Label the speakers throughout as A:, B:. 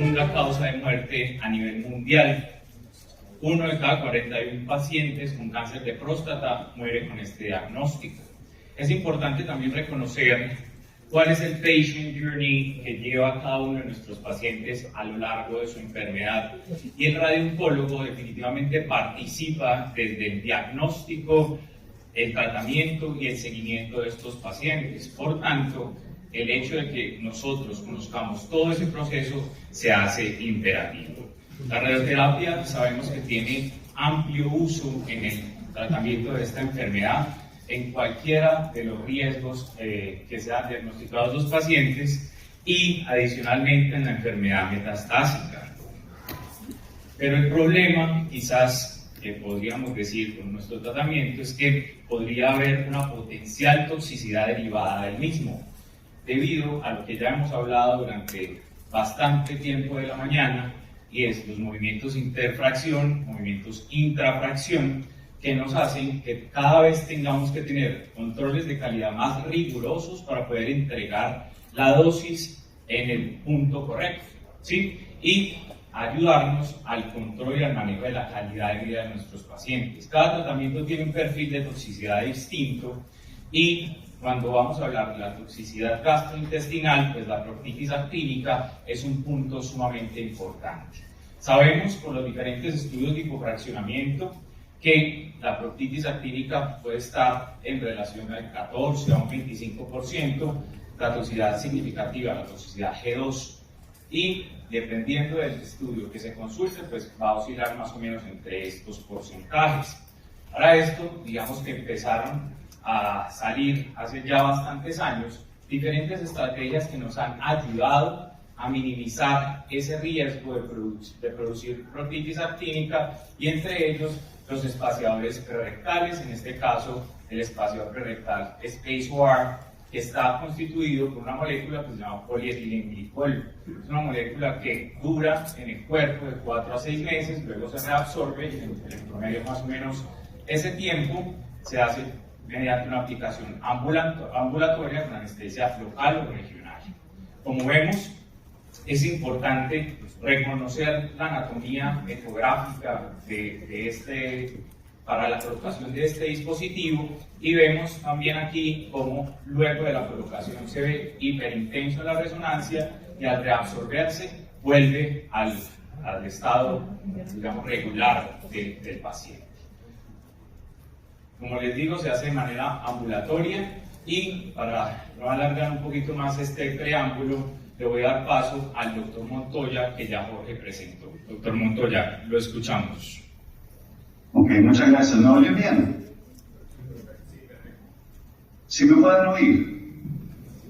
A: segunda causa de muerte a nivel mundial. 1 de cada 41 pacientes con cáncer de próstata muere con este diagnóstico. Es importante también reconocer cuál es el patient journey que lleva cada uno de nuestros pacientes a lo largo de su enfermedad. Y el radiooncólogo definitivamente participa desde el diagnóstico, el tratamiento y el seguimiento de estos pacientes. Por tanto, el hecho de que nosotros conozcamos todo ese proceso se hace imperativo. La radioterapia sabemos que tiene amplio uso en el tratamiento de esta enfermedad, en cualquiera de los riesgos que sean diagnosticados los pacientes y adicionalmente en la enfermedad metastásica. Pero el problema, quizás que podríamos decir con nuestro tratamiento, es que podría haber una potencial toxicidad derivada del mismo, debido a lo que ya hemos hablado durante bastante tiempo de la mañana, y es los movimientos interfracción, movimientos intrafracción, que nos hacen que cada vez tengamos que tener controles de calidad más rigurosos para poder entregar la dosis en el punto correcto, ¿sí? Y ayudarnos al control y al manejo de la calidad de vida de nuestros pacientes. Cada tratamiento tiene un perfil de toxicidad distinto y cuando vamos a hablar de la toxicidad gastrointestinal, pues la proctitis actínica es un punto sumamente importante. Sabemos por los diferentes estudios de hipofraccionamiento que la proctitis actínica puede estar en relación al 14 a un 25%, la toxicidad significativa, la toxicidad G2, y dependiendo del estudio que se consulte, pues va a oscilar más o menos entre estos porcentajes. Para esto, digamos que empezaron a salir hace ya bastantes años diferentes estrategias que nos han ayudado a minimizar ese riesgo de producir proctitis actínica, y entre ellos los espaciadores prerectales, en este caso el espaciador prerectal SpaceOAR, que está constituido por una molécula que se llama polietilenglicol. Es una molécula que dura en el cuerpo de 4 a 6 meses, luego se reabsorbe y en promedio más o menos ese tiempo se hace mediante una aplicación ambulatoria con anestesia local o regional. Como vemos, es importante reconocer la anatomía ecográfica para la colocación de este dispositivo, y vemos también aquí cómo luego de la colocación se ve hiperintenso la resonancia y al reabsorberse vuelve al estado, digamos, regular del paciente. Como les digo, se hace de manera ambulatoria, y para no alargar un poquito más este preámbulo, le voy a dar paso al doctor Montoya, que ya Jorge presentó. Doctor Montoya, lo escuchamos.
B: Ok, muchas gracias. ¿Me oyen bien? ¿Sí me pueden oír?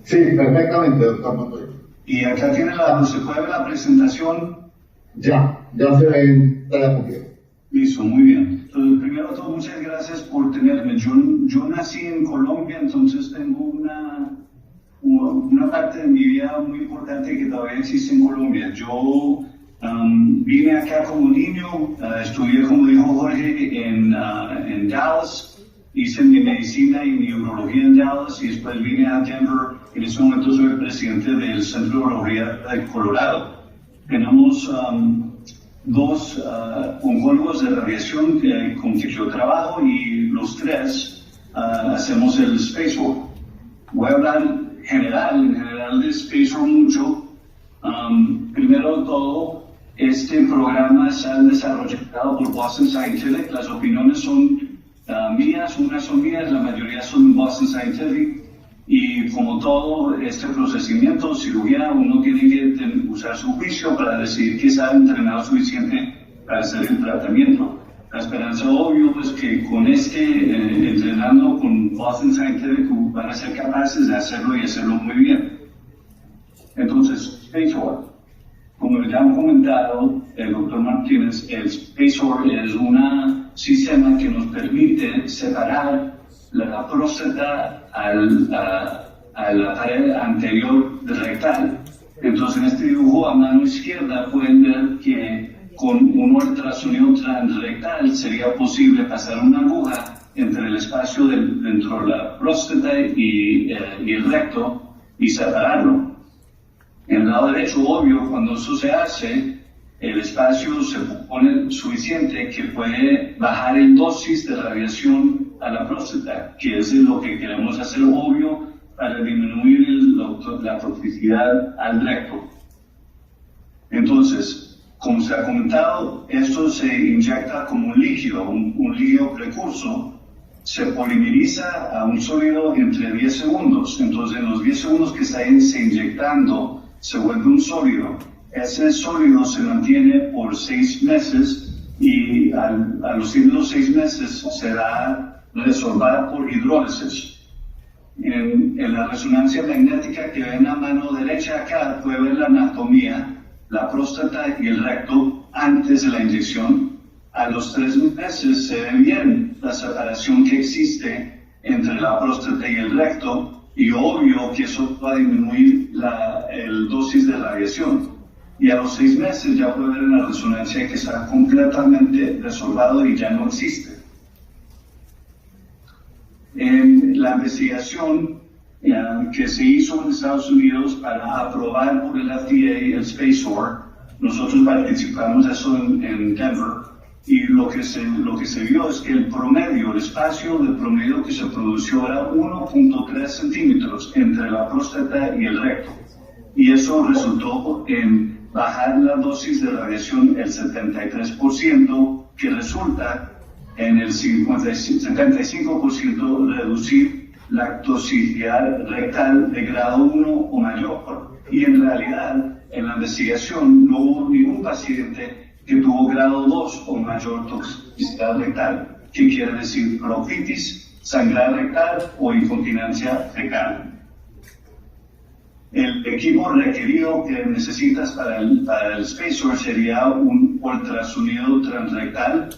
C: Sí, perfectamente, doctor Montoya.
B: Y acá tiene ¿se puede ver la presentación?
C: Ya se ve en telepunto.
B: Listo, muy bien. Entonces, primero de todo, muchas gracias por tenerme. Yo nací en Colombia, entonces tengo una parte de mi vida muy importante que todavía existe en Colombia. Yo vine acá como niño, estudié, como dijo Jorge, en Dallas, hice mi medicina y mi urología en Dallas, y después vine a Denver. En este momento soy el presidente del Centro de Urología de Colorado. Tenemos dos oncólogos de radiación con que yo trabajo, y los tres hacemos el SpaceOAR. Voy a hablar en general de SpaceOAR mucho. Primero de todo, este programa se ha desarrollado por Boston Scientific. Las opiniones son mías, unas son mías, la mayoría son Boston Scientific. Y como todo este procedimiento, cirugía, uno tiene que usar su juicio para decidir que se ha entrenado suficiente para hacer el tratamiento. La esperanza, obvio, es que con entrenando con Boston Scientific van a ser capaces de hacerlo y hacerlo muy bien. Entonces, SpaceOAR, como ya han comentado el doctor Martínez, el SpaceOAR es un sistema que nos permite separar la próstata a la pared anterior rectal. Entonces, en este dibujo a mano izquierda pueden ver que con un ultrasonido transrectal sería posible pasar una aguja entre el espacio dentro de la próstata y el recto y separarlo. En el lado derecho, obvio, cuando eso se hace, el espacio se pone suficiente que puede bajar el dosis de radiación a la próstata, que es lo que queremos hacer, obvio, para disminuir la toxicidad al recto. Entonces, como se ha comentado, esto se inyecta como un líquido, un líquido precurso, se polimeriza a un sólido entre 10 segundos. Entonces, en los 10 segundos que está se inyectando, se vuelve un sólido. Ese sólido se mantiene por 6 meses y a los 6 meses será resorbado por hidrólisis. En la resonancia magnética que ven a mano derecha acá, puede ver la anatomía, la próstata y el recto antes de la inyección. A los 3 meses se ve bien la separación que existe entre la próstata y el recto, y obvio que eso va a disminuir el dosis de radiación. Y a los 6 meses ya puede ver en la resonancia que está completamente resorbado y ya no existe. En la investigación que se hizo en Estados Unidos para aprobar por el FDA el SpaceOAR, nosotros participamos de eso en Denver, y lo que se vio es que el espacio de promedio que se produjo era 1.3 centímetros entre la próstata y el recto. Y eso resultó en bajar la dosis de radiación el 73%, que resulta en el 75% reducir la toxicidad rectal de grado 1 o mayor. Y en realidad, en la investigación no hubo ningún paciente que tuvo grado 2 o mayor toxicidad rectal, que quiere decir proctitis, sangrado rectal o incontinencia fecal. El equipo requerido que necesitas para el SpaceOAR sería un ultrasonido transrectal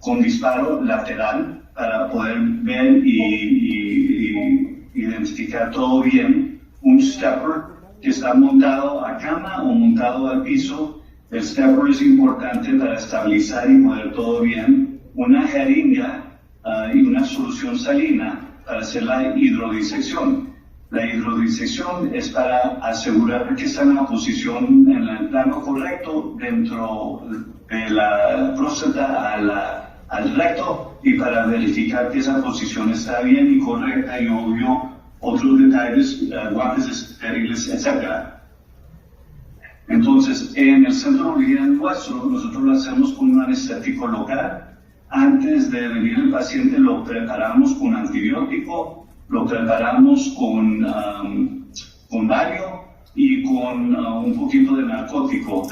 B: con disparo lateral para poder ver y identificar todo bien, un stepper que está montado a cama o montado al piso. El stepper es importante para estabilizar y poner todo bien, una jeringa y una solución salina para hacer la hidrodisección. La hidrodisección es para asegurar que está en la posición, en el plano correcto dentro de la próstata al recto, y para verificar que esa posición está bien y correcta, y obvio otros detalles, guantes estériles, etc. Entonces, en el centro original nuestro, nosotros lo hacemos con un anestésico local. Antes de venir el paciente lo preparamos con antibiótico, lo preparamos con bario y con un poquito de narcótico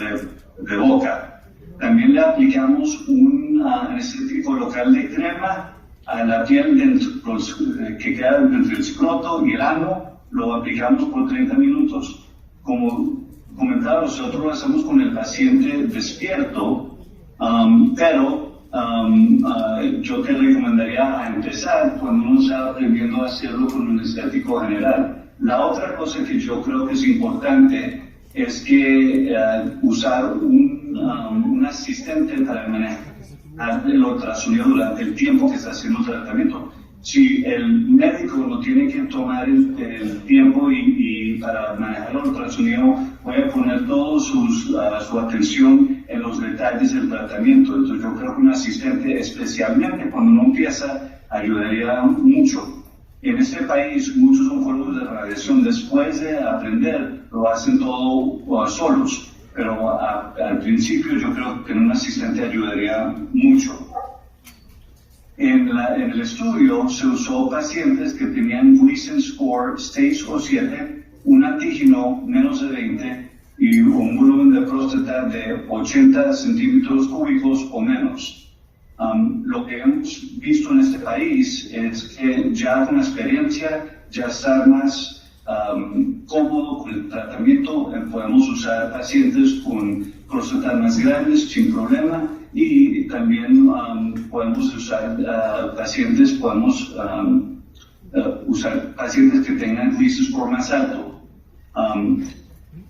B: de boca. También le aplicamos un anestésico local de crema a la piel que queda entre el escroto y el ano. Lo aplicamos por 30 minutos. Como comentaba, nosotros lo hacemos con el paciente despierto, pero yo te recomendaría a empezar cuando uno está aprendiendo a hacerlo con un anestésico general. La otra cosa que yo creo que es importante es que usar un asistente para manejar el ultrasonido durante el tiempo que está haciendo el tratamiento. Si el médico no tiene que tomar el tiempo y para manejar el ultrasonido, puede poner toda su atención en los detalles del tratamiento. Entonces yo creo que un asistente, especialmente cuando uno empieza, ayudaría mucho. En este país, muchos oncólogos de radiación, después de aprender, lo hacen todo solos. Pero al principio yo creo que un asistente ayudaría mucho. En el estudio se usó pacientes que tenían Gleason score 6 o 7, un antígeno menos de 20 y un volumen de próstata de 80 centímetros cúbicos o menos. Lo que hemos visto en este país es que ya con experiencia, ya estar más cómodo con el tratamiento, podemos usar pacientes con próstatas más grandes sin problema, y también podemos usar pacientes que tengan Gleason score más alto.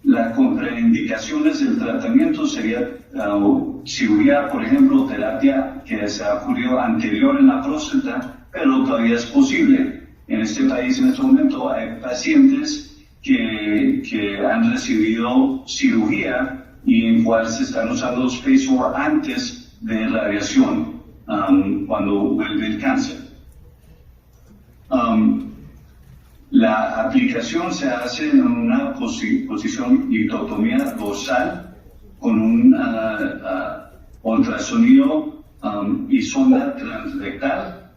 B: Las contraindicaciones del tratamiento sería cirugía, por ejemplo, terapia que se ha ocurrido anterior en la próstata, pero todavía es posible. En este país, en este momento, hay pacientes que que han recibido cirugía y en cual se están usando los spaceward antes de radiación, cuando vuelve el cáncer. La aplicación se hace en una posición ictotomía dorsal con un ultrasonido y sonda transrectal,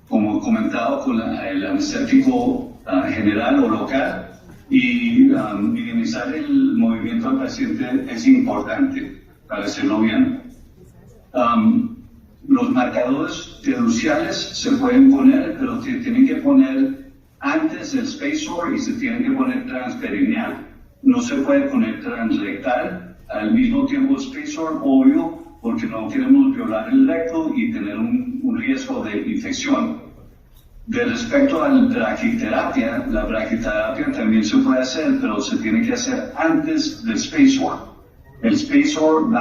B: como comentado con el anestésico general o local, y minimizar el movimiento del paciente es importante para hacerlo bien. Los marcadores fiduciales se pueden poner, pero se tienen que poner antes del spaceward y se tienen que poner transperineal. No se puede poner transrectal al mismo tiempo spaceward, obvio, porque no queremos violar el recto y tener un riesgo de infección. De respecto a la braquiterapia también se puede hacer, pero se tiene que hacer antes del spaceward. El spaceward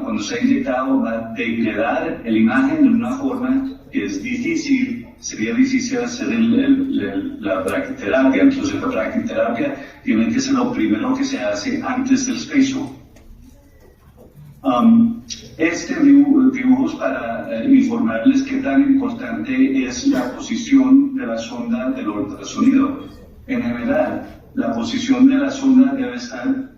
B: cuando sea inyectado, va a degradar la imagen de una forma que es difícil, sería difícil hacer la braquiterapia. Entonces la braquiterapia tiene que ser lo primero que se hace antes del spaceward. Este dibujo es para informarles qué tan importante es la posición de la sonda del ultrasonido. En general, la posición de la sonda debe estar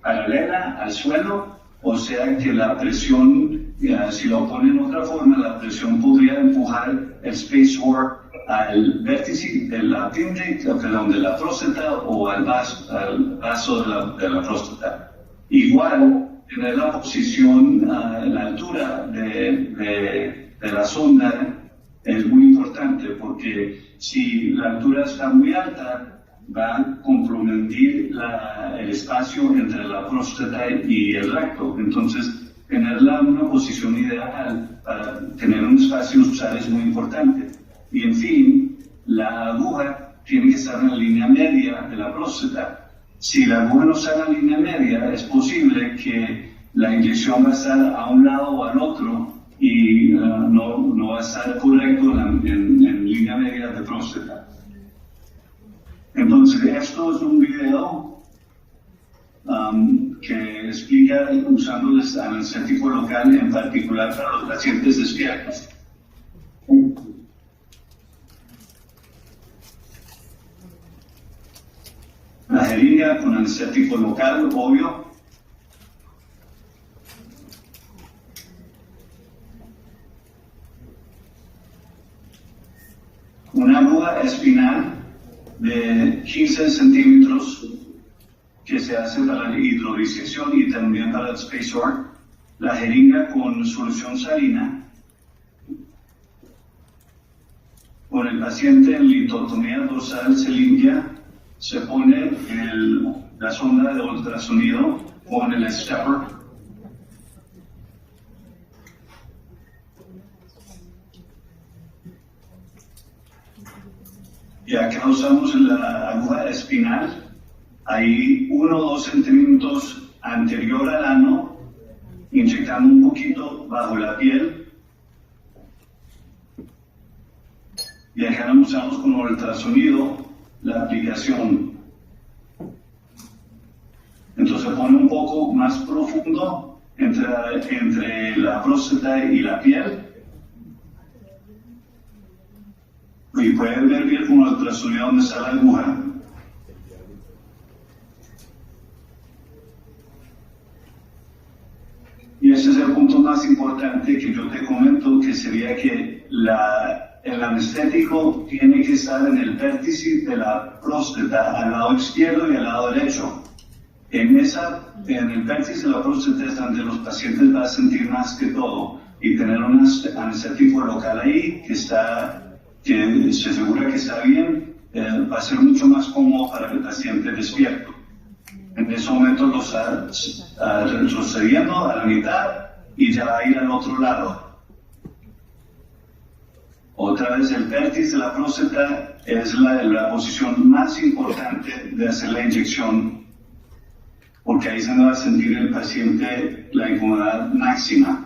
B: paralela al suelo, o sea que la presión, si lo ponen de otra forma, la presión podría empujar el spaceward al vértice de la de la próstata o al vaso de la próstata. Igual, tener la posición, la altura de la sonda es muy importante, porque si la altura está muy alta, va a comprometer el espacio entre la próstata y el recto. Entonces, tenerla en una posición ideal para tener un espacio usar es muy importante. Y en fin, la aguja tiene que estar en la línea media de la próstata. Si la aguja no está en la línea media, es posible que la inyección va a estar a un lado o al otro y no va a estar correcto en línea media de próstata. Entonces, esto es un video que explica usando el anestésico local, en particular para los pacientes despiertos. La jeringa con anestésico local, obvio. Una aguja espinal de 15 centímetros que se hace para la hidrodisección y también para el spaceward. La jeringa con solución salina. Con el paciente en litotomía dorsal se limpia, se pone la sonda de ultrasonido con el stepper. Y acá usamos la aguja espinal, ahí 1 o 2 centímetros anterior al ano, inyectando un poquito bajo la piel. Y acá lo usamos con ultrasonido, la aplicación. Entonces pone un poco más profundo entre la próstata y la piel. Y pueden ver bien con el ultrasonido donde está la aguja. Y ese es el punto más importante que yo te comento, que sería que el anestésico tiene que estar en el vértice de la próstata, al lado izquierdo y al lado derecho. En el vértice de la próstata es donde los pacientes van a sentir más que todo, y tener un anestésico local ahí que se asegura que está bien, va a ser mucho más cómodo para el paciente despierto. En ese momento lo está retrocediendo a la mitad y ya va a ir al otro lado. Otra vez, el vértice de la próstata es la posición más importante de hacer la inyección, porque ahí se va a sentir el paciente la incomodidad máxima.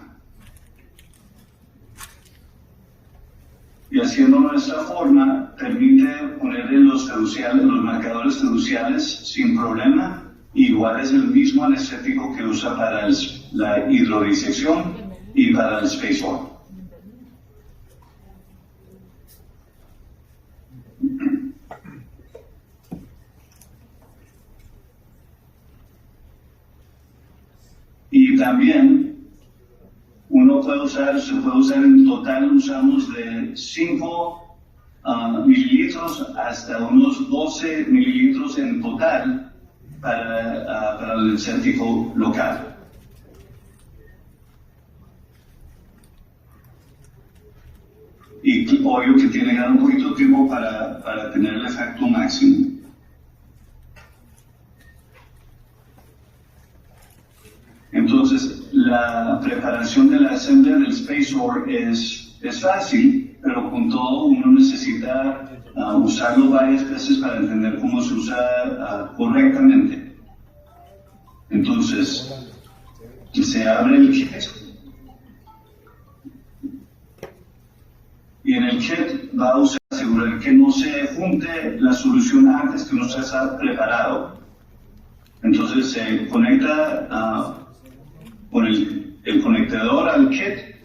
B: Y haciéndolo de esta forma, permite ponerle los fiduciales, los marcadores fiduciales sin problema. Igual es el mismo anestético que usa para la hidrodisección y para el spacewalk. Y también se puede usar en total, usamos de 5 mililitros hasta unos 12 mililitros en total para el anestético local. Y obvio que tiene que dar un poquito de tiempo para tener el efecto máximo. Entonces, la preparación de la asamblea del spacewalk es fácil, pero con todo uno necesita usarlo varias veces para entender cómo se usa correctamente. Entonces, se abre el kit y en el kit va a asegurar que no se junte la solución antes que uno está preparado. Entonces se conecta con el conectador al kit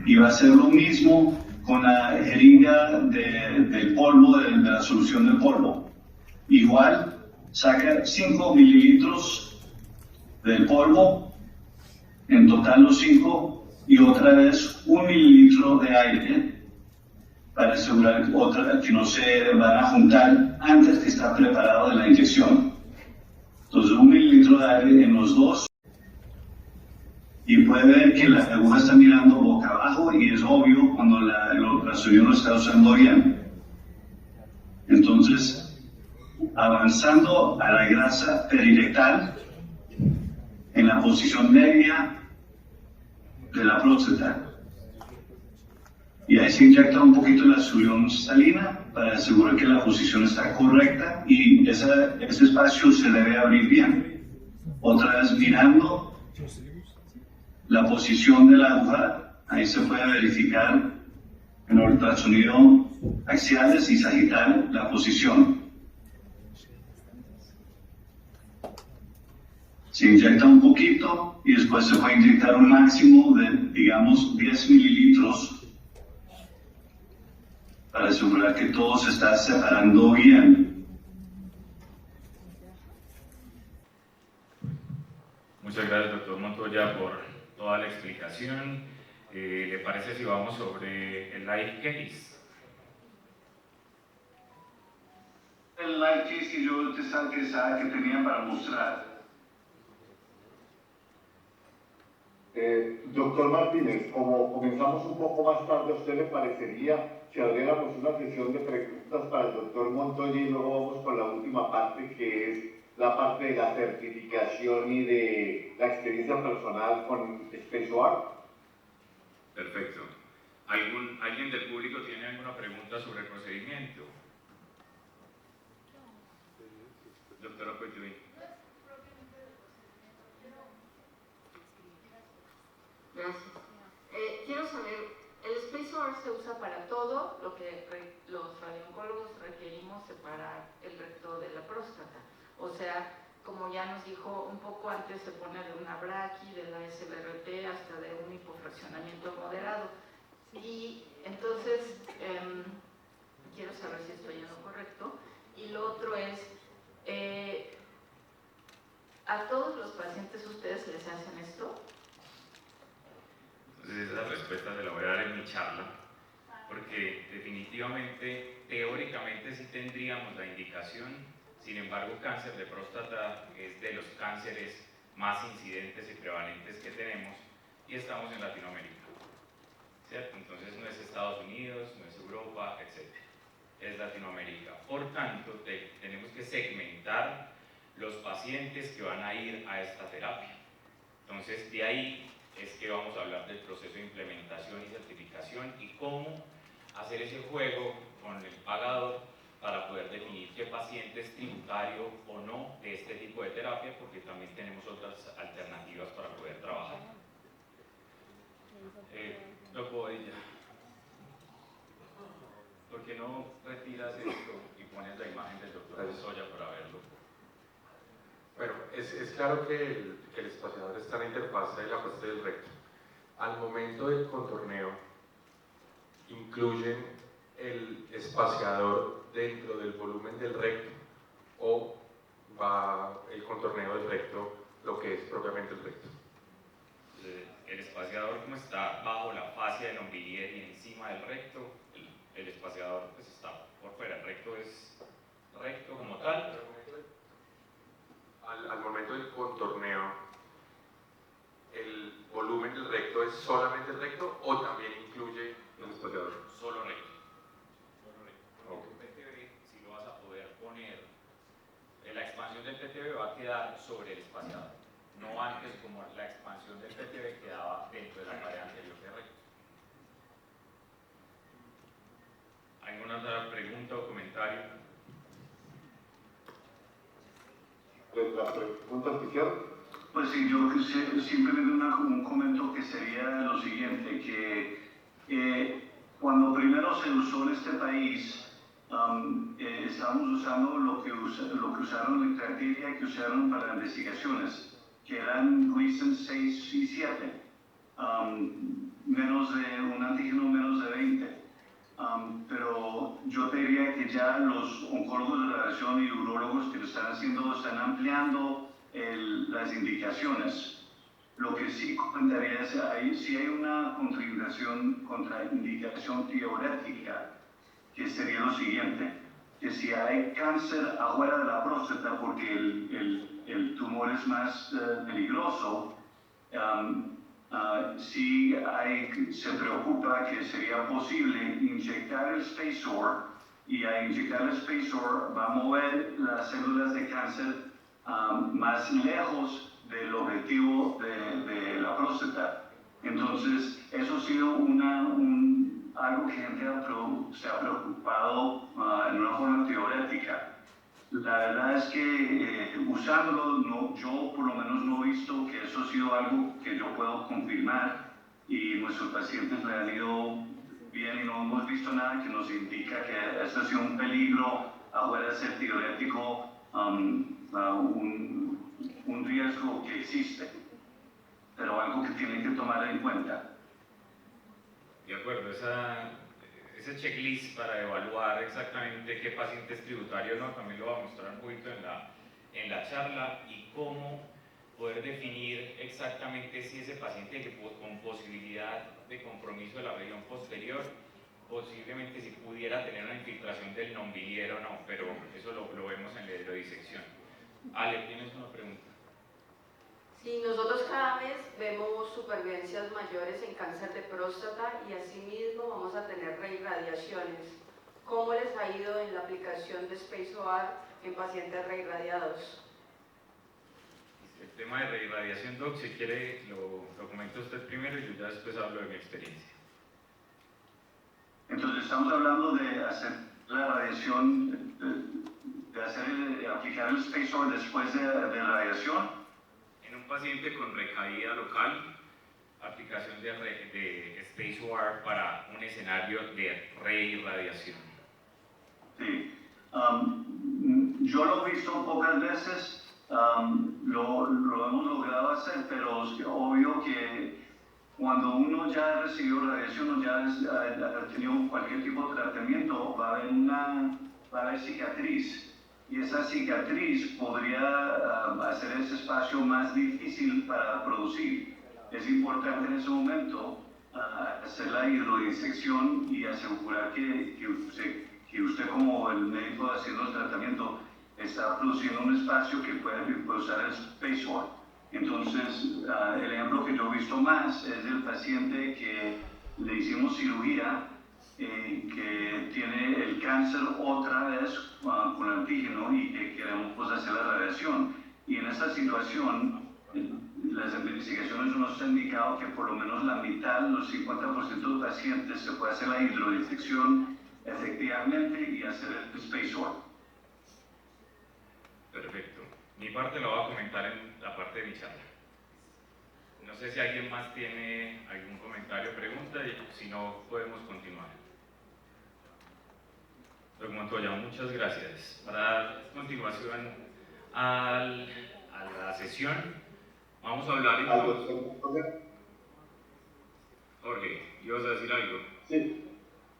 B: y va a hacer lo mismo con la jeringa del polvo, de la solución del polvo. Igual, saca 5 mililitros del polvo, en total los 5, y otra vez 1 mililitro de aire para asegurar que no se van a juntar antes que está preparado de la inyección. Entonces 1 mililitro de aire en los dos, y puede ver que la aguja está mirando boca abajo y es obvio cuando la solución lo está usando bien. Entonces, avanzando a la grasa perirectal en la posición media de la próstata. Y ahí se inyecta un poquito la solución salina para asegurar que la posición está correcta y ese espacio se debe abrir bien. Otra vez mirando la posición de la aguja, ahí se puede verificar en el ultrasonido axiales y sagital la posición. Se inyecta un poquito y después se puede inyectar un máximo de, digamos, 10 mililitros para asegurar que todo se está separando bien.
A: Muchas gracias, doctor Montoya, por toda la explicación. ¿Le parece si vamos sobre el live case?
B: El live case que yo pensaba que tenía para mostrar.
C: Doctor Martínez, como comenzamos un poco más tarde, ¿a usted le parecería si abriéramos una sesión de preguntas para el doctor Montoya y luego vamos con la última parte, que es la parte de la certificación y de la experiencia personal con spacewalk?
A: Perfecto. ¿Alguien del público tiene alguna pregunta sobre el procedimiento? Doctora Coyuy.
D: Gracias. Quiero saber, el spacewalk se usa para todo lo que los radiooncólogos requerimos separar el recto de la próstata. O sea, como ya nos dijo un poco antes, se pone de una braqui, de la SBRT hasta de un hipofraccionamiento moderado. Y entonces, quiero saber si estoy en lo correcto. Y lo otro es, ¿a todos los pacientes ustedes les hacen esto?
A: Entonces esa respuesta se la voy a dar en mi charla, porque definitivamente, teóricamente sí tendríamos la indicación. Sin embargo, cáncer de próstata es de los cánceres más incidentes y prevalentes que tenemos, y estamos en Latinoamérica, ¿cierto? Entonces no es Estados Unidos, no es Europa, etc. Es Latinoamérica. Por tanto, tenemos que segmentar los pacientes que van a ir a esta terapia. Entonces, de ahí es que vamos a hablar del proceso de implementación y certificación y cómo hacer ese juego con el pagador para poder definir qué paciente es tributario o no de este tipo de terapia, porque también tenemos otras alternativas para poder trabajar. Lo puedo ya. ¿Por ¿por qué no retiras esto y pones la imagen del doctor Soya para verlo?
E: Bueno, es claro que el espaciador está en la interfaz de la parte del recto. Al momento del contorneo, incluyen el espaciador dentro del volumen del recto o va el contorneo del recto lo que es propiamente el recto.
A: El espaciador, como está bajo la fascia del ombilier y encima del recto, el espaciador pues está por fuera. El recto es recto como tal.
E: Al momento del contorneo, ¿el volumen del recto es solamente el recto o también incluye el espaciador?
A: Solo recto. Okay. El PTB, si lo vas a poder poner, la expansión del PTB va a quedar sobre el espaciador, no antes como la expansión del PTB quedaba dentro de la pared anterior de recto. ¿Alguna otra pregunta o comentario?
C: ¿La pregunta oficial?
B: Pues sí, yo simplemente un comento que sería lo siguiente, que cuando primero se usó en este país, estábamos usando lo que usaron en criteria que usaron para investigaciones, que eran Gleason 6 y 7, menos de un antígeno menos de 20. Pero yo te diría que ya los oncólogos de radiación y urólogos que lo están haciendo están ampliando las indicaciones. Lo que sí comentaría es que sí hay una contraindicación teorética, que sería lo siguiente, que si hay cáncer afuera de la próstata porque el tumor es más peligroso, sí se preocupa que sería posible inyectar el SpaceOAR, y al inyectar el SpaceOAR va a mover las células de cáncer más lejos del objetivo de la próstata. Entonces, eso ha sido algo que gente se ha preocupado en una forma teórica. La verdad es que usándolo, yo por lo menos no he visto que eso ha sido algo que yo puedo confirmar, y nuestros pacientes le han ido bien y no hemos visto nada que nos indica que esto ha sido un peligro, afuera de ser teórico, un riesgo que existe, pero algo que tienen que tomar en cuenta.
A: De acuerdo, ese checklist para evaluar exactamente qué paciente es tributario o no, también lo va a mostrar un poquito en la charla, y cómo poder definir exactamente si ese paciente con posibilidad de compromiso de la región posterior, posiblemente si pudiera tener una infiltración del nombilier o no, pero eso lo vemos en la hidrodisección. Ale, ¿tienes una pregunta?
F: Sí, nosotros cada mes vemos supervivencias mayores en cáncer de próstata y asimismo vamos a tener reirradiaciones. ¿Cómo les ha ido en la aplicación de SpaceOAR en pacientes reirradiados?
A: El tema de reirradiación, Doc, si quiere lo comenta usted primero y yo ya después hablo de mi experiencia.
B: Entonces estamos hablando de hacer la radiación, de aplicar el SpaceOAR después de radiación.
A: En un paciente con recaída local, aplicación de SpaceOAR para un escenario de reirradiación.
B: Sí, yo lo he visto pocas veces, lo hemos logrado hacer, pero es obvio que cuando uno ya recibió radiación o ya ha tenido cualquier tipo de tratamiento, va a haber cicatriz. Y esa cicatriz podría hacer ese espacio más difícil para producir. Es importante en ese momento hacer la hidrodisección y asegurar que usted como el médico haciendo el tratamiento está produciendo un espacio que puede usar el SpaceOAR. Entonces, el ejemplo que yo he visto más es del paciente que le hicimos cirugía, que tiene el cáncer otra vez con antígeno y que queremos hacer la radiación. Y en esta situación, las investigaciones nos han indicado que por lo menos la mitad, los 50% de pacientes, se puede hacer la hidrodisección efectivamente y hacer el SpaceOAR.
A: Perfecto. Mi parte lo voy a comentar en la parte de mi charla. No sé si alguien más tiene algún comentario o pregunta, y si no, podemos continuar. Doctor Montoya, muchas gracias. Para dar continuación a la sesión, vamos a hablar
C: al doctor Montoya.
A: Jorge, ¿ibas a decir algo?
C: Sí,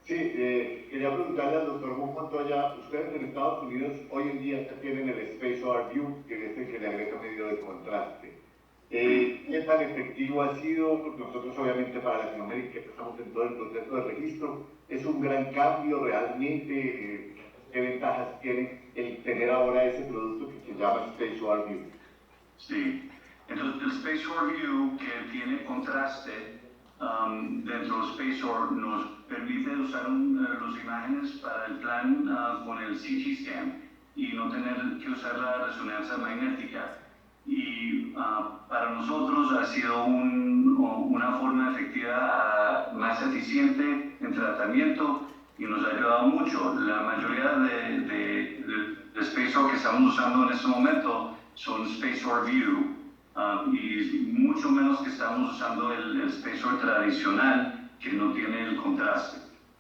C: quería preguntarle al doctor Montoya, ustedes en Estados Unidos hoy en día tienen el Spatial View, que es el que le agrega medio de contraste. ¿Qué tan efectivo ha sido? Nosotros obviamente para Latinoamérica, que estamos en todo el proceso de registro, es un gran cambio realmente. ¿Qué ventajas tiene el tener ahora ese producto que se llama Spatial View?
B: Sí, entonces el Spatial View, que tiene contraste dentro del Spatial, nos permite usar las imágenes para el plan con el CT scan y no tener que usar la resonancia magnética. Y para nosotros ha sido una forma efectiva, más eficiente en tratamiento y nos ha ayudado mucho. La mayoría de Spatial que estamos usando en este momento son Spatial View y mucho menos que estamos usando el Spatial tradicional que no tiene el contraste.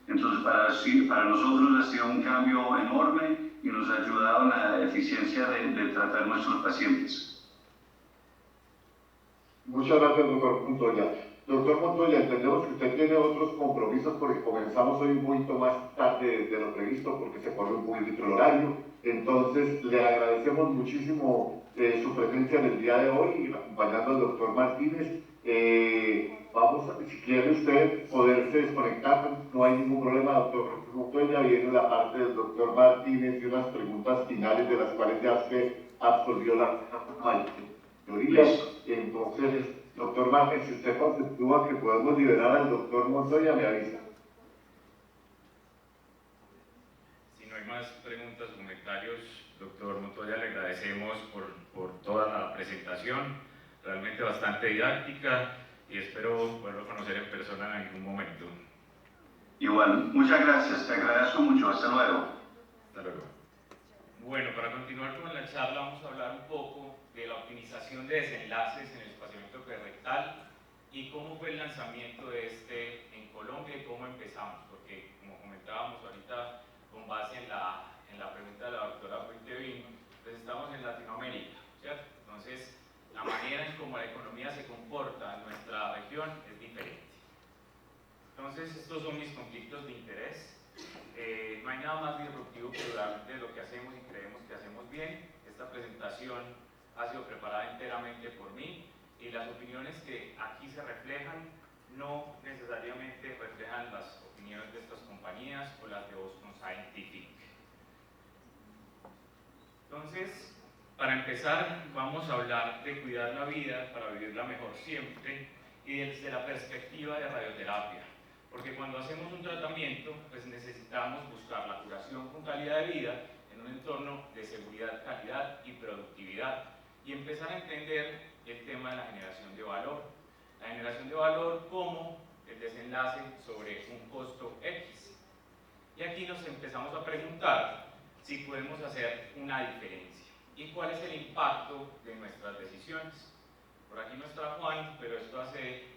B: Entonces para nosotros ha sido un cambio enorme y nos ha ayudado en la eficiencia de tratar nuestros pacientes.
C: Muchas gracias, doctor Montoya. Doctor Montoya, entendemos que usted tiene otros compromisos porque comenzamos hoy un poquito más tarde de lo previsto porque se corre un poquito el horario. Entonces, le agradecemos muchísimo su presencia en el día de hoy, acompañando al doctor Martínez. Si quiere usted poderse desconectar, no hay ningún problema, doctor Montoya. Viene la parte del doctor Martínez y unas preguntas finales de las cuales ya usted absolvió la mayoría. Entonces, doctor Martínez, si usted conceptúa que podemos liberar al doctor Montoya, me avisa.
A: Si no hay más preguntas o comentarios, doctor Montoya, le agradecemos por toda la presentación, realmente bastante didáctica, y espero poderlo conocer en persona en algún momento.
B: Igual, muchas gracias, te agradezco mucho, hasta luego.
A: Hasta luego. Bueno, para continuar con la charla vamos a hablar un poco de la optimización de desenlaces en el espaciamiento perirectal y cómo fue el lanzamiento de este en Colombia y cómo empezamos, porque como comentábamos ahorita con base en la pregunta de la doctora Puitevin, pues estamos en Latinoamérica, ¿cierto? Entonces, la manera en cómo la economía se comporta en nuestra región es diferente. Entonces, estos son mis conflictos de interés. No hay nada más disruptivo que realmente lo que hacemos y creemos que hacemos bien. Esta presentación ha sido preparada enteramente por mí y las opiniones que aquí se reflejan no necesariamente reflejan las opiniones de estas compañías o las de Boston Scientific. Entonces, para empezar, vamos a hablar de cuidar la vida para vivirla mejor siempre y desde la perspectiva de radioterapia. Porque cuando hacemos un tratamiento, pues necesitamos buscar la curación con calidad de vida en un entorno de seguridad, calidad y productividad y empezar a entender el tema de la generación de valor. La generación de valor como el desenlace sobre un costo X. Y aquí nos empezamos a preguntar si podemos hacer una diferencia y cuál es el impacto de nuestras decisiones. Por aquí no está Juan, pero esto hace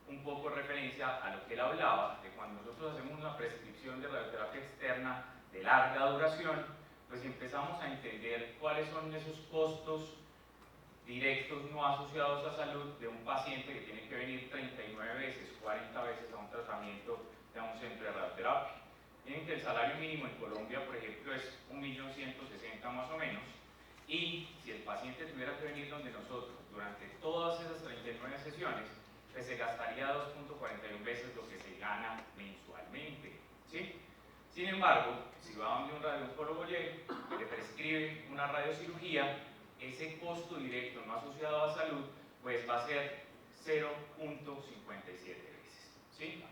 A: un poco referencia a lo que él hablaba, de cuando nosotros hacemos una prescripción de radioterapia externa de larga duración, pues empezamos a entender cuáles son esos costos directos no asociados a salud de un paciente que tiene que venir 39 veces, 40 veces a un tratamiento de un centro de radioterapia. Miren que el salario mínimo en Colombia, por ejemplo, es 1.160.000 más o menos, y si el paciente tuviera que venir donde nosotros durante todas esas 39 sesiones, pues se gastaría 2.41 veces lo que se gana mensualmente, ¿sí? Sin embargo, si va donde un radiooncólogo le prescribe una radiocirugía, ese costo directo no asociado a salud, pues va a ser 0.57 veces, ¿sí?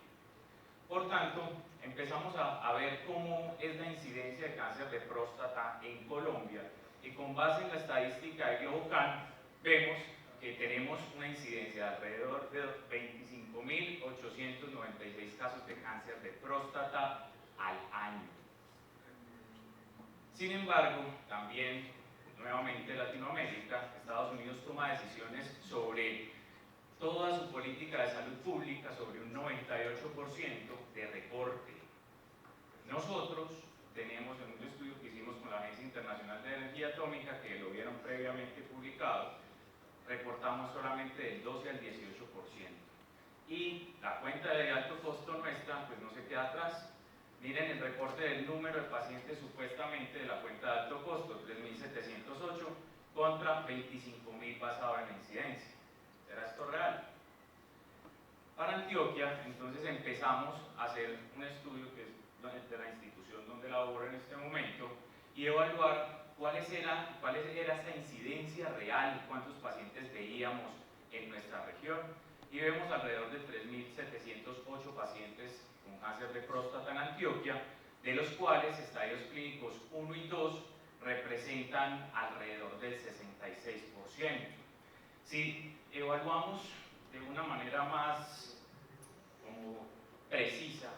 A: Por tanto, empezamos a ver cómo es la incidencia de cáncer de próstata en Colombia y con base en la estadística de Globocan vemos que tenemos una incidencia de alrededor de 25.896 casos de cáncer de próstata al año. Sin embargo, también, nuevamente Latinoamérica, Estados Unidos toma decisiones sobre toda su política de salud pública, sobre un 98% de recorte. Nosotros tenemos Internacional de Energía Atómica, que lo vieron previamente publicado, reportamos solamente del 12 al 18%. Y la cuenta de alto costo nuestra, pues no se queda atrás. Miren el reporte del número de pacientes supuestamente de la cuenta de alto costo, 3.708 contra 25.000 basado en la incidencia. ¿Era esto real? Para Antioquia, entonces empezamos a hacer un estudio que es de la institución donde laboro en este momento y evaluar cuál era esa incidencia real, cuántos pacientes veíamos en nuestra región. Y vemos alrededor de 3.708 pacientes con cáncer de próstata en Antioquia, de los cuales estadios clínicos 1 y 2 representan alrededor del 66%. Si evaluamos de una manera más precisa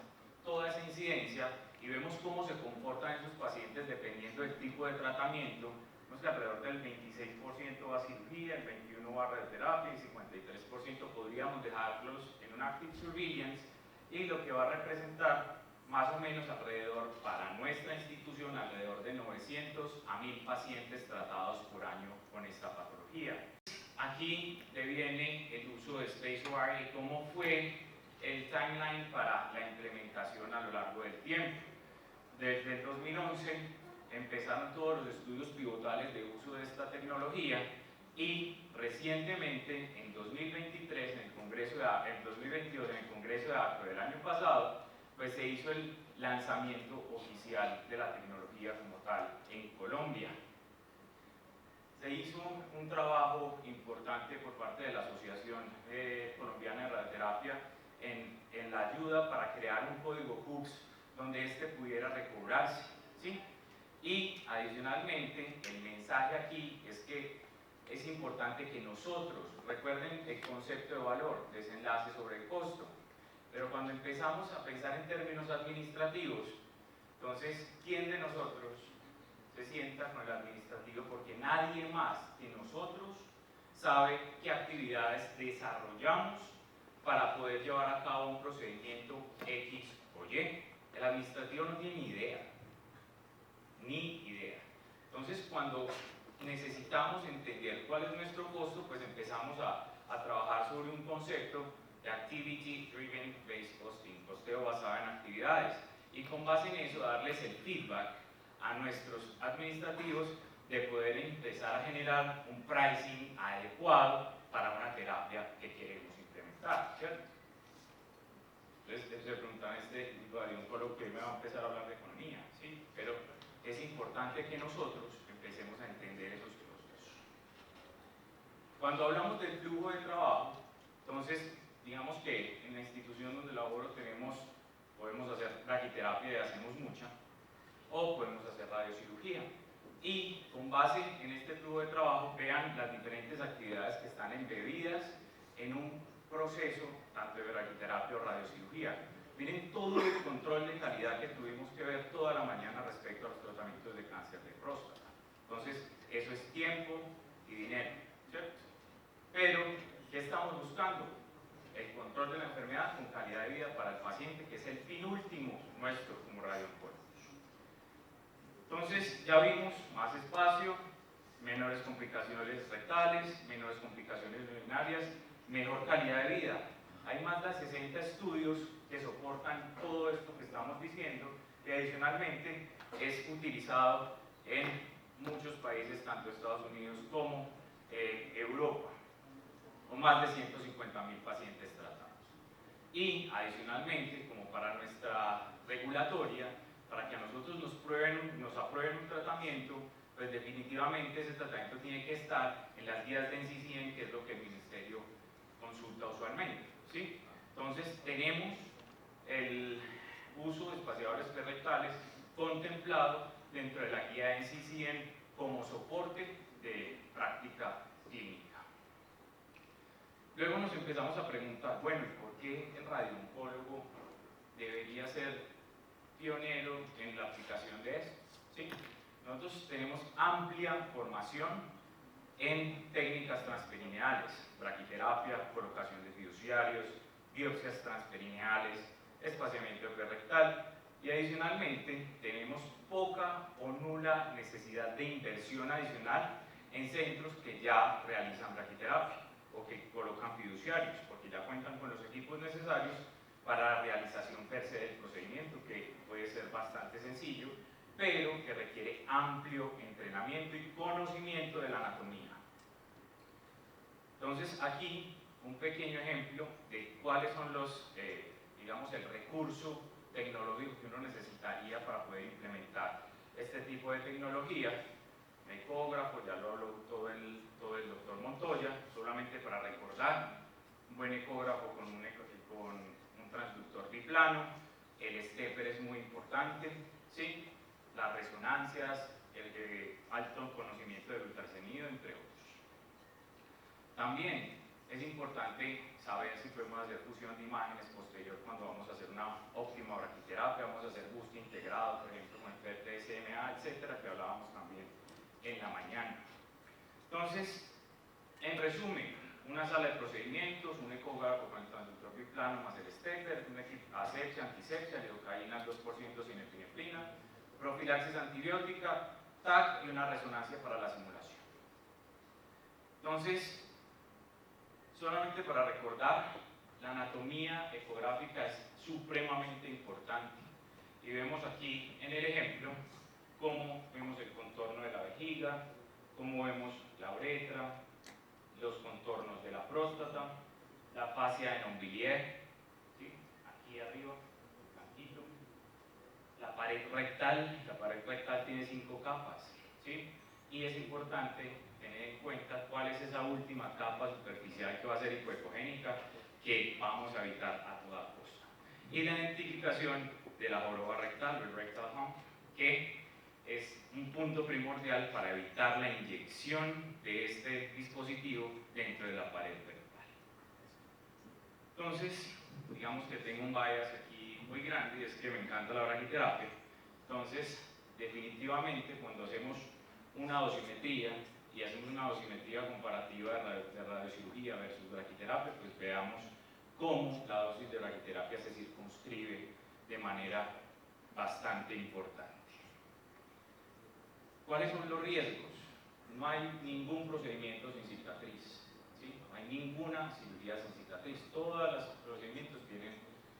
A: toda esa incidencia y vemos cómo se comportan esos pacientes dependiendo del tipo de tratamiento, vemos que alrededor del 26% va a cirugía, el 21% va a radioterapia y el 53% podríamos dejarlos en un active surveillance, y lo que va a representar más o menos alrededor, para nuestra institución, alrededor de 900 a 1.000 pacientes tratados por año con esta patología. Aquí viene el uso de SpaceOAR y cómo fue el timeline para la implementación a lo largo del tiempo. Desde el 2011 empezaron todos los estudios pivotales de uso de esta tecnología y recientemente, en 2023, en 2022, en el Congreso de ACRO del año pasado, pues se hizo el lanzamiento oficial de la tecnología como tal en Colombia. Se hizo un trabajo importante por parte de la Asociación Colombiana de Radioterapia en la ayuda para crear un código CUBS donde este pudiera recobrarse, ¿sí? Y adicionalmente, el mensaje aquí es que es importante que nosotros, recuerden el concepto de valor, desenlace sobre el costo, pero cuando empezamos a pensar en términos administrativos, entonces, ¿quién de nosotros se sienta con el administrativo? Porque nadie más que nosotros sabe qué actividades desarrollamos para poder llevar a cabo un procedimiento X o Y. El administrativo no tiene ni idea. Entonces, cuando necesitamos entender cuál es nuestro costo, pues empezamos a trabajar sobre un concepto de Activity Driven Based Costing, costeo basado en actividades, y con base en eso darles el feedback a nuestros administrativos de poder empezar a generar un pricing adecuado para una terapia que queremos implementar, ¿cierto? Entonces se preguntan, un oncólogo que me va a empezar a hablar de economía, ¿sí? Pero es importante que nosotros empecemos a entender esos costos. Cuando hablamos del flujo de trabajo, entonces, digamos que en la institución donde laboro podemos hacer braquiterapia y hacemos mucha, o podemos hacer radiocirugía. Y con base en este flujo de trabajo, vean las diferentes actividades que están embebidas en un proceso tanto de braquiterapia o radiocirugía. Miren todo el control de calidad que tuvimos que ver toda la mañana respecto a los tratamientos de cáncer de próstata. Entonces, eso es tiempo y dinero, ¿cierto? Pero, ¿qué estamos buscando? El control de la enfermedad con calidad de vida para el paciente, que es el fin último nuestro como radiooncólogos. Entonces, ya vimos más espacio, menores complicaciones rectales, menores complicaciones urinarias, mejor calidad de vida. Hay más de 60 estudios que soportan todo esto que estamos diciendo, y adicionalmente es utilizado en muchos países, tanto Estados Unidos como Europa, con más de 150.000 pacientes tratados. Y adicionalmente, como para nuestra regulatoria, para que a nosotros nos aprueben un tratamiento, pues definitivamente ese tratamiento tiene que estar en las guías de NCCN, que es lo que el Ministerio consulta usualmente, ¿sí? Entonces tenemos el uso de espaciadores rectales contemplado dentro de la guía de NCCN como soporte de práctica clínica. Luego nos empezamos a preguntar, bueno, ¿por qué el radiooncólogo debería ser pionero en la aplicación de esto? ¿Sí? Nosotros tenemos amplia formación en técnicas transperineales, braquiterapia, colocación de fiduciarios, biopsias transperineales, espaciamiento rectal, y adicionalmente tenemos poca o nula la necesidad de inversión adicional en centros que ya realizan braquiterapia o que colocan fiduciarios, porque ya cuentan con los equipos necesarios para la realización per se del procedimiento, que puede ser bastante sencillo, pero que requiere amplio entrenamiento y conocimiento de la anatomía. Entonces, aquí un pequeño ejemplo de cuáles son los, digamos, el recurso tecnológico que uno necesitaría para poder implementar este tipo de tecnología. Ecógrafo, ya lo habló todo el doctor Montoya, solamente para recordar, un buen ecógrafo con un transductor biplano, el stepper es muy importante, ¿sí? Las resonancias, el alto conocimiento del ultrasonido, entre otros. También es importante saber si podemos hacer fusión de imágenes posterior cuando vamos a hacer una óptima braquiterapia, vamos a hacer busto integrado, por ejemplo, con el PTSMA, etcétera, que hablábamos también en la mañana. Entonces, en resumen, una sala de procedimientos, un ecógrafo con el transductor biplano más el stepper, un equipo asepsia, antisepsia, lidocaína al 2% sin epinefrina, profilaxis antibiótica, TAC y una resonancia para la simulación. Entonces, solamente para recordar, la anatomía ecográfica es supremamente importante. Y vemos aquí en el ejemplo cómo vemos el contorno de la vejiga, cómo vemos la uretra, los contornos de la próstata, la fascia en Ombilier, ¿sí? Aquí arriba, blanquito, la pared rectal tiene 5 capas, ¿sí? Y es importante tener en cuenta cuál es esa última capa superficial que va a ser hipoecogénica, que vamos a evitar a toda costa. Y la identificación de la joroba rectal, el rectal hump, que es un punto primordial para evitar la inyección de este dispositivo dentro de la pared rectal. Entonces, digamos que tengo un bias aquí muy grande, y es que me encanta la braquiterapia. Entonces, definitivamente, cuando hacemos una dosimetría y hacemos una dosimetría comparativa de radiocirugía versus braquiterapia, pues veamos cómo la dosis de braquiterapia se circunscribe de manera bastante importante. ¿Cuáles son los riesgos? No hay ningún procedimiento sin cicatriz, ¿sí? No hay ninguna cirugía sin cicatriz. Todos los procedimientos tienen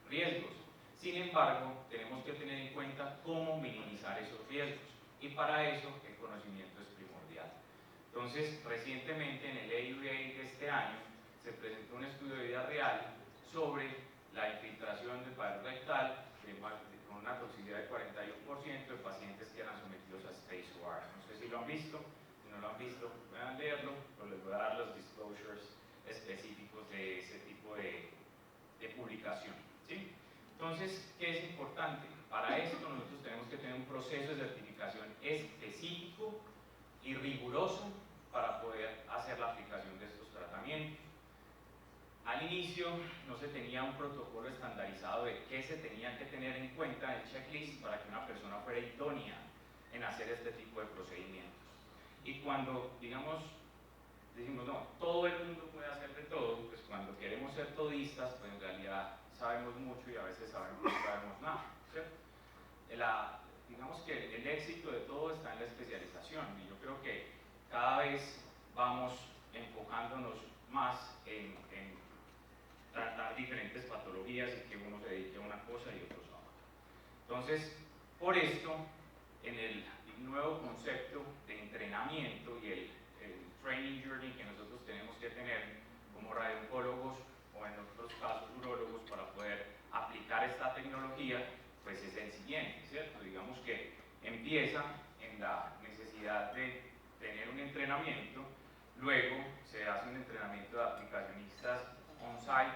A: riesgos. Sin embargo, tenemos que tener en cuenta cómo minimizar esos riesgos. Y para eso el conocimiento es primordial. Entonces, recientemente en el AUA de este año se presentó un estudio de vida real sobre la infiltración del pared rectal con una toxicidad del 41% de pacientes que eran sometidos a SpaceOAR. No sé si lo han visto, si no lo han visto puedan leerlo, pero les voy a dar los disclosures específicos de ese tipo de publicación, ¿sí? Entonces, ¿qué es importante? Para esto nosotros tenemos que tener un proceso de certificación específico y riguroso para poder hacer la aplicación de estos tratamientos. Al inicio no se tenía un protocolo estandarizado de qué se tenía que tener en cuenta en el checklist para que una persona fuera idónea en hacer este tipo de procedimientos. Y cuando, digamos, decimos, no, todo el mundo puede hacer de todo, pues cuando queremos ser todistas, pues en realidad sabemos mucho y a veces no sabemos nada, ¿cierto? Digamos que el éxito de todo está en la especialización, y yo creo que cada vez vamos enfocándonos más en tratar diferentes patologías y que uno se dedique a una cosa y otros a otra. Entonces, por esto, en el nuevo concepto de entrenamiento y el training journey que nosotros tenemos que tener como radiooncólogos o en otros casos urólogos para poder aplicar esta tecnología, pues es el siguiente, ¿cierto? Digamos que empieza en la necesidad de tener un entrenamiento, luego se hace un entrenamiento de aplicacionistas on-site,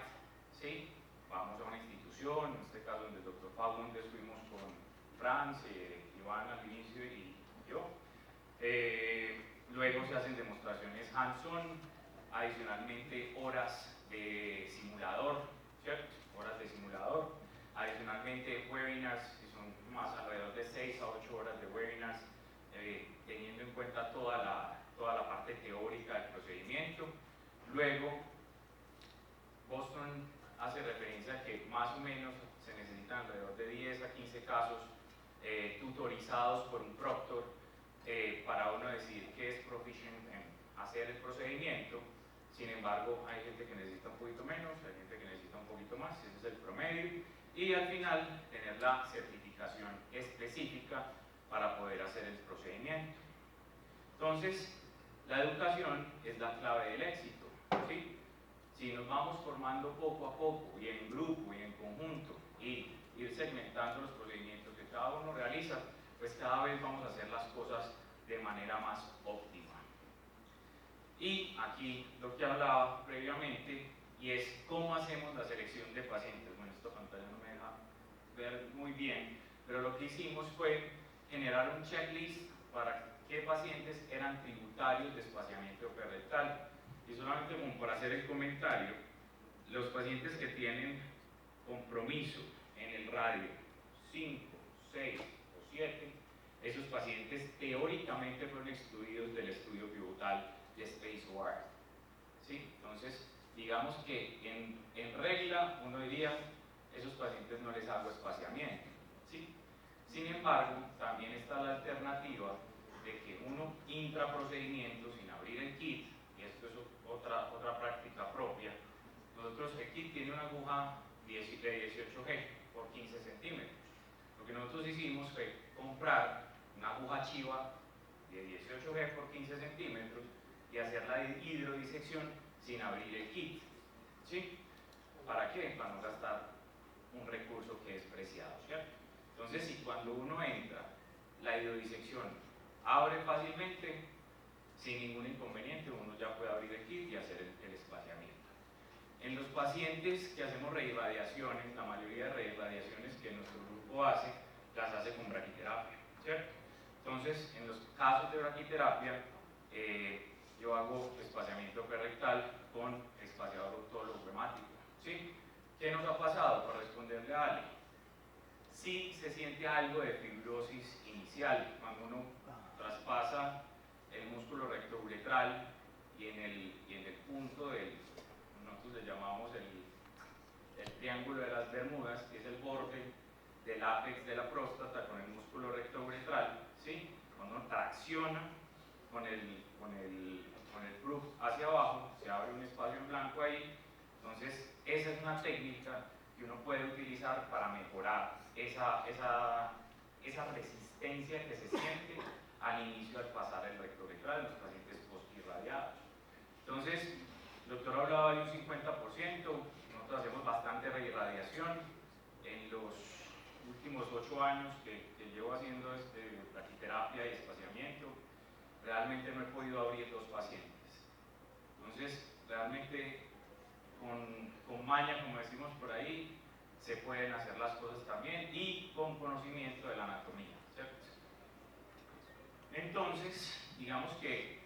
A: ¿sí? Vamos a una institución, en este caso donde el doctor Fagundes estuvimos con Franz, Iván al inicio y yo. Luego se hacen demostraciones hands-on, adicionalmente horas de simulador, ¿cierto? Horas de simulador, adicionalmente webinars, que son más alrededor de 6 a 8 horas de webinars, teniendo en cuenta toda la parte teórica del procedimiento. Luego, Boston hace referencia a que más o menos se necesitan alrededor de 10 a 15 casos tutorizados por un proctor para uno decir que es proficient en hacer el procedimiento. Sin embargo, hay gente que necesita un poquito menos, hay gente que necesita un poquito más, ese es el promedio, y al final tener la certificación específica para poder hacer el procedimiento. Entonces, la educación es la clave del éxito, ¿sí? Si nos vamos formando poco a poco, y en grupo, y en conjunto, y ir segmentando los procedimientos que cada uno realiza, pues cada vez vamos a hacer las cosas de manera más óptima. Y aquí lo que hablaba previamente, y es cómo hacemos la selección de pacientes. Bueno, esta pantalla no me deja ver muy bien, pero lo que hicimos fue generar un checklist para qué pacientes eran tributarios de espaciamiento perrectal. Y solamente como para hacer el comentario, los pacientes que tienen compromiso en el radio 5, 6 o 7, esos pacientes teóricamente fueron excluidos del estudio pivotal de SpaceOAR. ¿Sí? Entonces, digamos que en regla uno diría, esos pacientes no les hago espaciamiento. ¿Sí? Sin embargo, también está la alternativa de que uno intraprocedimiento sin abrir el kit, y esto es otra práctica propia. Nosotros, el kit tiene una aguja de 18G por 15 centímetros. Lo que nosotros hicimos fue comprar una aguja chiva de 18G por 15 centímetros y hacer la hidrodisección sin abrir el kit. ¿Sí? ¿Para qué? Para no gastar un recurso que es preciado, ¿cierto? Entonces, si cuando uno entra, la hidrodisección abre fácilmente, sin ningún inconveniente, uno ya puede abrir el kit y hacer el espaciamiento. En los pacientes que hacemos reirradiaciones, la mayoría de reirradiaciones que nuestro grupo hace, las hace con braquiterapia, ¿cierto? Entonces, en los casos de braquiterapia, yo hago espaciamiento perrectal con espaciador autólogo reumático, ¿sí? ¿Qué nos ha pasado? Para responderle a Ale, sí se siente algo de fibrosis inicial cuando uno traspasa el músculo rectouretral y en el punto del, nosotros le llamamos el triángulo de las Bermudas, que es el borde del ápex de la próstata con el músculo rectouretral, ¿sí? Cuando uno tracciona con el proof hacia abajo, se abre un espacio en blanco ahí. Entonces, esa es una técnica que uno puede utilizar para mejorar esa resistencia que se siente al inicio al pasar el rectouretral en los pacientes postirradiados. Entonces, el doctor hablaba de un 50%, nosotros hacemos bastante reirradiación. En los últimos 8 años que llevo haciendo braquiterapia y espaciamiento, realmente no he podido abrir 2 pacientes. Entonces, realmente con maña, como decimos por ahí, se pueden hacer las cosas también y con conocimiento de la anatomía, ¿cierto? Entonces, digamos que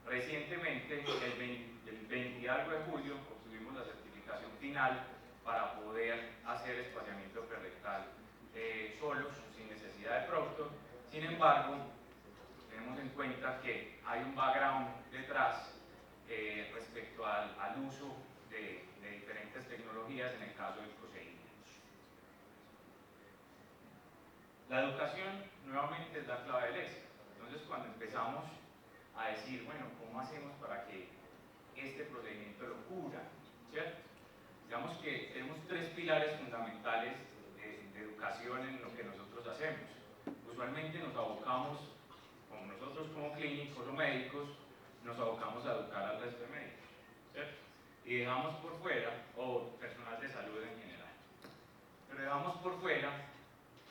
A: recientemente, el 20 y algo de julio, obtuvimos la certificación final para poder hacer espaciamiento perrectal solos, sin necesidad de proctor. Sin embargo, tenemos en cuenta que hay un background detrás respecto al uso de diferentes tecnologías en el caso del procedimiento. La educación, nuevamente, es la clave del éxito. Entonces, cuando empezamos a decir, bueno, ¿cómo hacemos para que este procedimiento lo cubra? ¿Cierto? Digamos que tenemos 3 pilares fundamentales de educación en lo que nosotros hacemos. Usualmente nos abocamos, como nosotros como clínicos o médicos, nos abocamos a educar al resto de médicos, ¿cierto? Y dejamos por fuera, o personal de salud en general, pero dejamos por fuera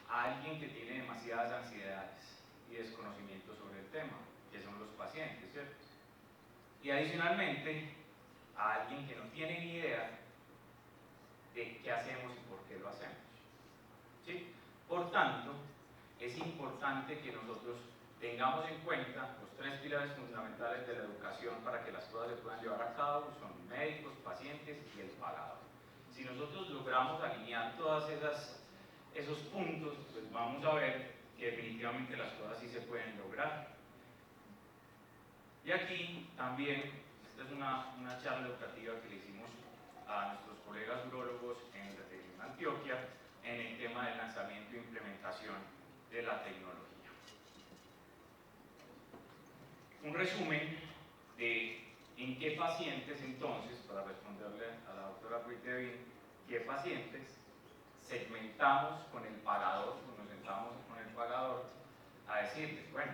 A: a alguien que tiene demasiadas ansiedades y desconocimiento sobre el tema, que son los pacientes, ¿cierto? Y adicionalmente, a alguien que no tiene ni idea de qué hacemos y por qué lo hacemos, ¿sí? Por tanto, es importante que nosotros tengamos en cuenta los 3 pilares fundamentales de la educación para que las cosas se puedan llevar a cabo, son médicos, pacientes y el pagador. Si nosotros logramos alinear todos esos puntos, pues vamos a ver que definitivamente las cosas sí se pueden lograr. Y aquí también, esta es una charla educativa que le hicimos a nuestros colegas urólogos en Antioquia en el tema del lanzamiento e implementación de la tecnología. un resumen de en qué pacientes entonces, para responderle a la doctora Puitevin, qué pacientes segmentamos con el pagador, nos sentamos con el pagador a decirles, bueno,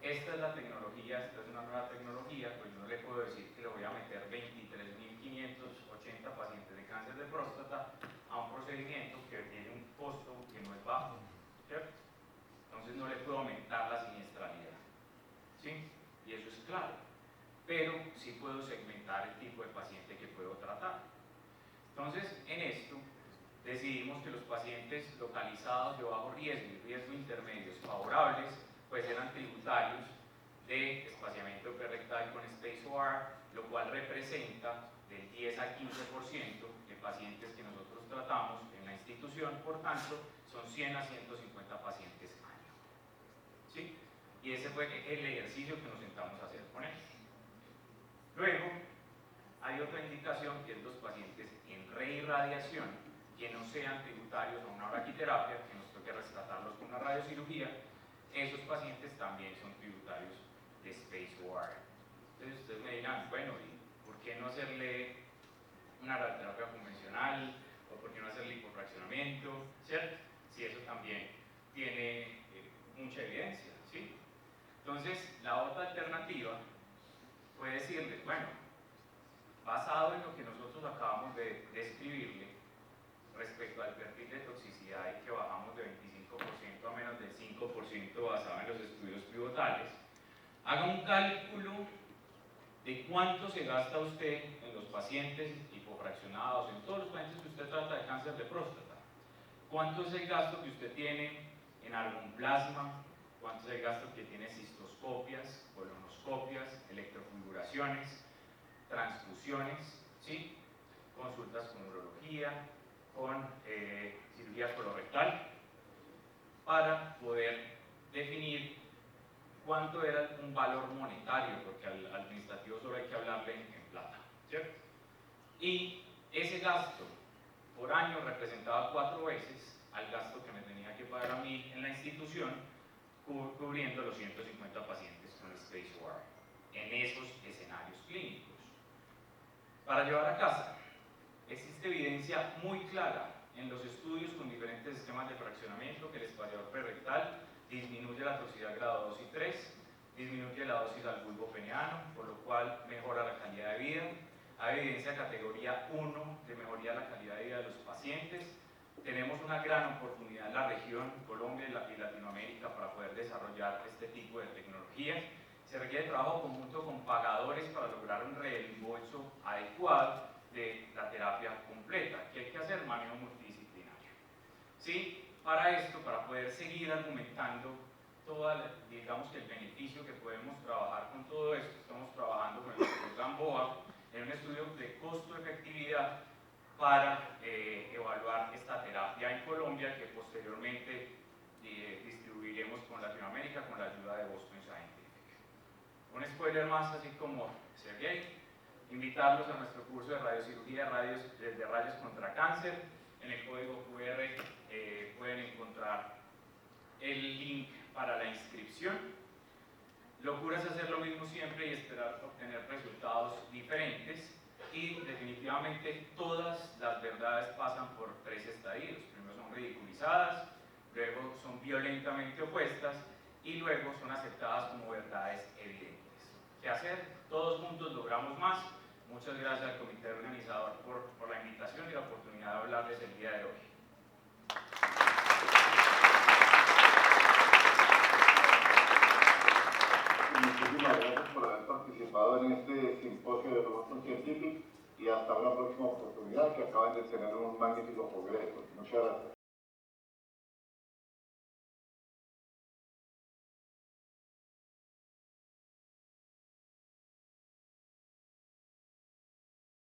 A: esta es la tecnología, esta es una nueva tecnología, pues yo no le puedo decir que le voy a meter 23.580 pacientes de cáncer de próstata a un procedimiento que tiene un costo que no es bajo, ¿cierto? Entonces no le puedo aumentar la siniestralidad, ¿sí? Y eso es claro, pero sí puedo segmentar el tipo de paciente que puedo tratar. Entonces, en esto, decidimos que los pacientes localizados de bajo riesgo y riesgo intermedios favorables pues eran tributarios de espaciamiento rectal con SpaceOAR, lo cual representa del 10 al 15% de pacientes que nosotros tratamos en la institución, por tanto son 100 a 150 pacientes año. ¿Sí? Y ese fue el ejercicio que nos sentamos a hacer con ellos. Luego, hay otra indicación que es los pacientes en reirradiación que no sean tributarios a una braquiterapia, que nos toque rescatarlos con una radiocirugía. Esos pacientes también son tributarios de SpaceOAR. Entonces ustedes me dirán, bueno, ¿y por qué no hacerle una radioterapia convencional? ¿O por qué no hacerle hipofraccionamiento? ¿Cierto? Si eso también tiene mucha evidencia, ¿sí? Entonces, la otra alternativa fue decirles, bueno, basado en lo que nosotros acabamos de describirle respecto al perfil de toxicidad y que bajamos de 25% a menos del 5% basado en los estudios pivotales, haga un cálculo de cuánto se gasta usted en los pacientes hipofraccionados, en todos los pacientes que usted trata de cáncer de próstata. ¿Cuánto es el gasto que usted tiene en argonplasma? ¿Cuánto es el gasto que tiene cistoscopias, colonoscopias, electrofibulaciones, transfusiones, ¿sí? Consultas con urología, con cirugía colorectal, para poder definir cuánto era un valor monetario, porque al administrativo solo hay que hablarle en plata, ¿cierto? Y ese gasto por año representaba 4 veces al gasto que me tenía que pagar a mí en la institución, cubriendo los 150 pacientes con SpaceOAR en esos escenarios clínicos. Para llevar a casa, existe evidencia muy clara en los estudios con diferentes esquemas de fraccionamiento que el espaciador prerectal disminuye la toxicidad grado 2 y 3, disminuye la dosis al bulbo peniano, por lo cual mejora la calidad de vida. Hay evidencia categoría 1 de mejoría de la calidad de vida de los pacientes. Tenemos una gran oportunidad en la región, Colombia y Latinoamérica, para poder desarrollar este tipo de tecnologías. Se requiere trabajo conjunto con pagadores para lograr un reembolso adecuado de la terapia completa. ¿Qué hay que hacer? Manejo multidisciplinario. ¿Sí? Para esto, para poder seguir argumentando digamos que el beneficio que podemos trabajar con todo esto, estamos trabajando con el doctor Gamboa en un estudio de costo-efectividad para evaluar esta terapia en Colombia, que posteriormente distribuiremos con Latinoamérica con la ayuda de Boston Scientific. Un spoiler más, así como Sergey, invitarlos a nuestro curso de radiocirugía de rayos contra cáncer. En el código QR pueden encontrar el link para la inscripción. Locura es hacer lo mismo siempre y esperar obtener resultados diferentes, y definitivamente todas las verdades pasan por 3 estadios. Primero son ridiculizadas, luego son violentamente opuestas y luego son aceptadas como verdades evidentes. ¿Qué hacer? Todos juntos logramos más. Muchas gracias al comité organizador por la invitación y la oportunidad de hablarles el día de hoy.
C: Muchísimas gracias por haber participado en este simposio de Boston Scientific y hasta una próxima oportunidad, que acaban de tener un magnífico congreso. Muchas gracias.